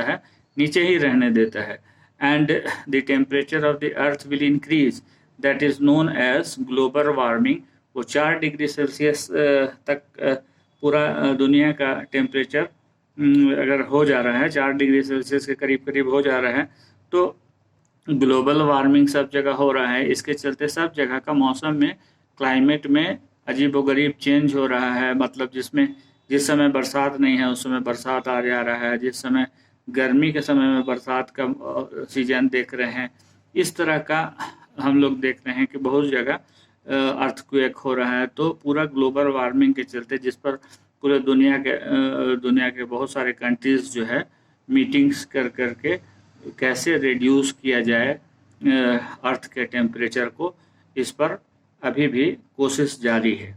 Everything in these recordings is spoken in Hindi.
है, नीचे ही रहने देता है। And the temperature of the earth will increase, that is known as global warming. वो 4 डिग्री सेल्सियस तक पूरा दुनिया का टेम्परेचर अगर हो जा रहा है, 4 डिग्री सेल्सियस के करीब करीब हो जा रहा है, तो ग्लोबल वार्मिंग सब जगह हो रहा है। इसके चलते सब जगह का मौसम में, क्लाइमेट में अजीबोगरीब चेंज हो रहा है। मतलब जिस समय बरसात नहीं है उस समय बरसात आ जा रहा है, जिस समय गर्मी के समय में बरसात का सीजन देख रहे हैं। इस तरह का हम लोग देख रहे हैं कि बहुत जगह अर्थक्वेक हो रहा है। तो पूरा ग्लोबल वार्मिंग के चलते, जिस पर पूरे दुनिया के बहुत सारे कंट्रीज जो है मीटिंग्स कर करके कैसे रिड्यूस किया जाए अर्थ के टेम्परेचर को, इस पर अभी भी कोशिश जारी है।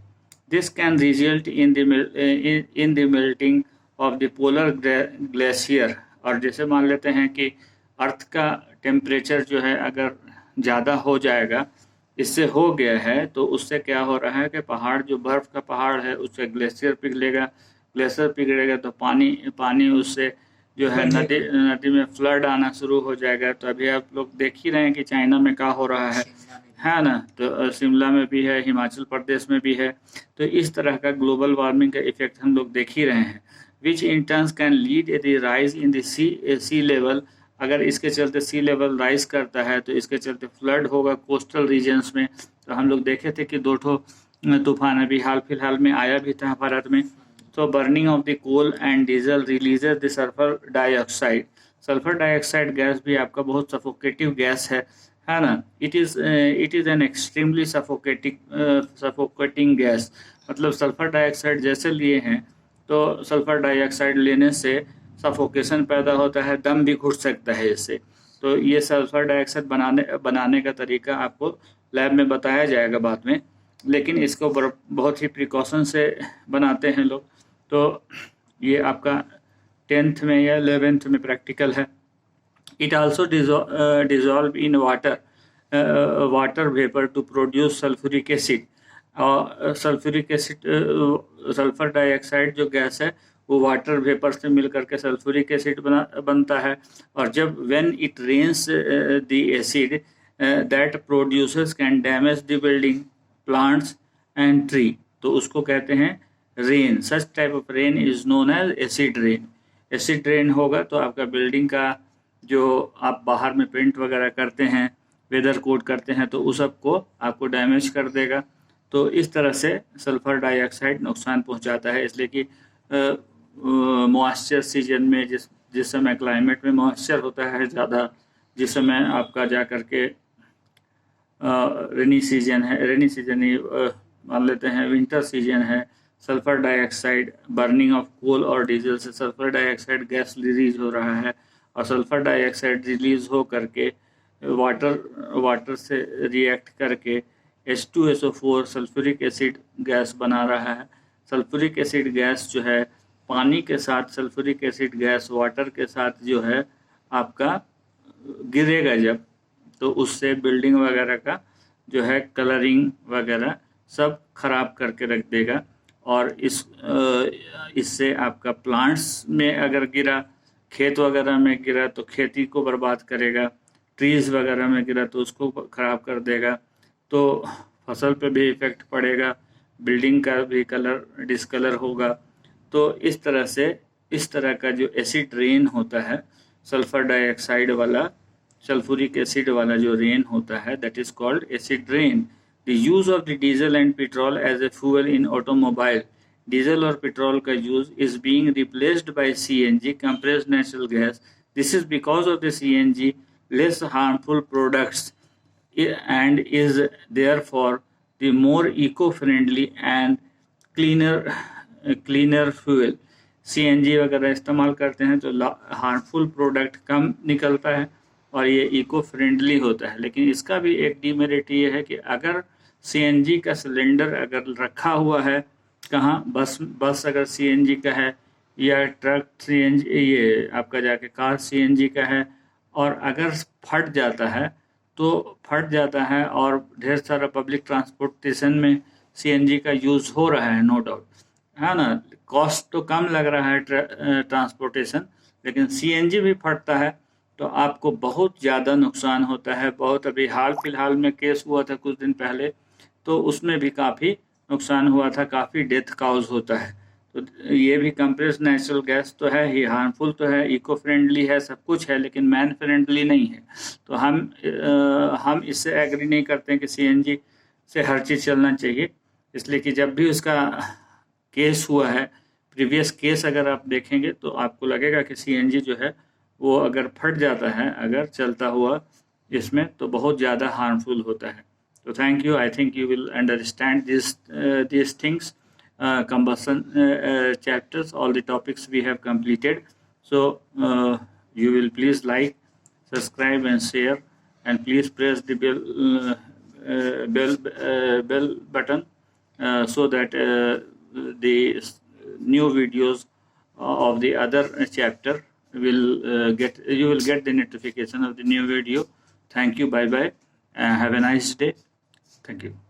This can result in the melting of the polar glacier. और जैसे मान लेते हैं कि अर्थ का टेम्परेचर जो है अगर ज़्यादा हो जाएगा, इससे हो गया है, तो उससे क्या हो रहा है कि पहाड़, जो बर्फ़ का पहाड़ है, उससे ग्लेशियर पिघलेगा। ग्लेशियर पिघलेगा तो पानी उससे जो है नदी में फ्लड आना शुरू हो जाएगा। तो अभी आप लोग देख ही रहे हैं कि चाइना में क्या हो रहा है ना। तो शिमला में भी है, हिमाचल प्रदेश में भी है। तो इस तरह का ग्लोबल वार्मिंग का इफेक्ट हम लोग देख ही रहे हैं, which in turns can lead the rise in the sea level. अगर इसके चलते सी लेवल राइज करता है तो इसके चलते फ्लड होगा कोस्टल रीजन्स में। तो हम लोग देखे थे कि 2 तूफान अभी हाल फिलहाल में आया भी था भारत में। तो burning of the coal and diesel releases the sulphur dioxide. Sulphur dioxide gas भी आपका बहुत सफोकेटिव गैस है ना। It is an extremely suffocating gas. मतलब सल्फर डाइऑक्साइड जैसे लिए हैं, तो सल्फर डाइऑक्साइड लेने से सफोकेशन पैदा होता है, दम भी घुट सकता है इससे। तो ये सल्फर डाइऑक्साइड बनाने का तरीका आपको लैब में बताया जाएगा बाद में, लेकिन इसको बहुत ही प्रिकॉशन से बनाते हैं लोग। तो ये आपका 10th में या 11th में प्रैक्टिकल है। It also dissolve in water vapour to produce sulphuric acid. और सल्फ्यूरिक एसिड, सल्फर डाइऑक्साइड जो गैस है वो वाटर वेपर से मिल करके सल्फ्यूरिक एसिड बनता है। और जब when it rains the acid that produces can damage the building, plants and tree, तो उसको कहते हैं rain. Such type of rain is known as acid rain. Acid rain होगा तो आपका बिल्डिंग का जो आप बाहर में पेंट वगैरह करते हैं, वेदर कोड करते हैं, तो उस सब को आपको डैमेज कर देगा। तो इस तरह से सल्फर डाइऑक्साइड नुकसान पहुंचाता है। इसलिए कि मॉइस्चर सीजन में, जिस समय क्लाइमेट में मॉइस्चर होता है ज़्यादा, जिस समय आपका जा कर के रेनी सीजन ही मान लेते हैं, विंटर सीजन है, sulphur dioxide burning of coal और डीजल से सल्फर डाइऑक्साइड गैस रिलीज हो रहा है। और सल्फर डाइऑक्साइड रिलीज हो करके वाटर से रिएक्ट करके H2SO4 सल्फ्यूरिक एसिड गैस बना रहा है। सल्फ्यूरिक एसिड गैस जो है पानी के साथ, सल्फ्यूरिक एसिड गैस वाटर के साथ जो है आपका गिरेगा जब, तो उससे बिल्डिंग वगैरह का जो है कलरिंग वगैरह सब खराब करके रख देगा। और इससे आपका प्लांट्स में अगर गिरा, खेत वगैरह में गिरा तो खेती को बर्बाद करेगा, ट्रीज़ वगैरह में गिरा तो उसको ख़राब कर देगा। तो फसल पे भी इफ़ेक्ट पड़ेगा, बिल्डिंग का भी कलर डिसकलर होगा। तो इस तरह का जो एसिड रेन होता है, सल्फर डाइऑक्साइड वाला, सल्फ्यूरिक एसिड वाला जो रेन होता है, that is called acid rain. The use of the diesel and petrol as a fuel in automobile. Diesel और पेट्रोल का use is being replaced by CNG, compressed natural gas. This is because of the CNG less harmful products and is therefore the more eco-friendly and cleaner fuel. CNG वगैरह इस्तेमाल करते हैं तो हार्मफुल प्रोडक्ट कम निकलता है और ये इको फ्रेंडली होता है। लेकिन इसका भी एक डीमेरिट ये है कि अगर CNG का सिलेंडर अगर रखा हुआ है कहाँ, बस अगर CNG का है, या ट्रक CNG, ये आपका जाके कार CNG का है, और अगर फट जाता है और ढेर सारा पब्लिक ट्रांसपोर्टेशन में CNG का यूज़ हो रहा है, नो डाउट, है ना। कॉस्ट तो कम लग रहा है ट्रांसपोर्टेशन, लेकिन CNG भी फटता है तो आपको बहुत ज़्यादा नुकसान होता है। बहुत अभी हाल फिलहाल में केस हुआ था कुछ दिन पहले, तो उसमें भी काफ़ी नुकसान हुआ था, काफ़ी डेथ काउज होता है। तो ये भी कंप्रेस्ड नेचुरल गैस तो है ही, हार्मफुल तो है, इको फ्रेंडली है, सब कुछ है, लेकिन मैन फ्रेंडली नहीं है। तो हम इससे एग्री नहीं करते हैं कि CNG से हर चीज़ चलना चाहिए, इसलिए कि जब भी उसका केस हुआ है, प्रीवियस केस अगर आप देखेंगे तो आपको लगेगा कि CNG जो है वो अगर फट जाता है, अगर चलता हुआ इसमें, तो बहुत ज़्यादा हार्मफुल होता है। So thank you. I think you will understand these things, combustion chapters, all the topics we have completed. So you will please like, subscribe, and share, and please press the bell button so that the new videos of the other chapter will you will get the notification of the new video. Thank you. Bye bye. Have a nice day. Thank you.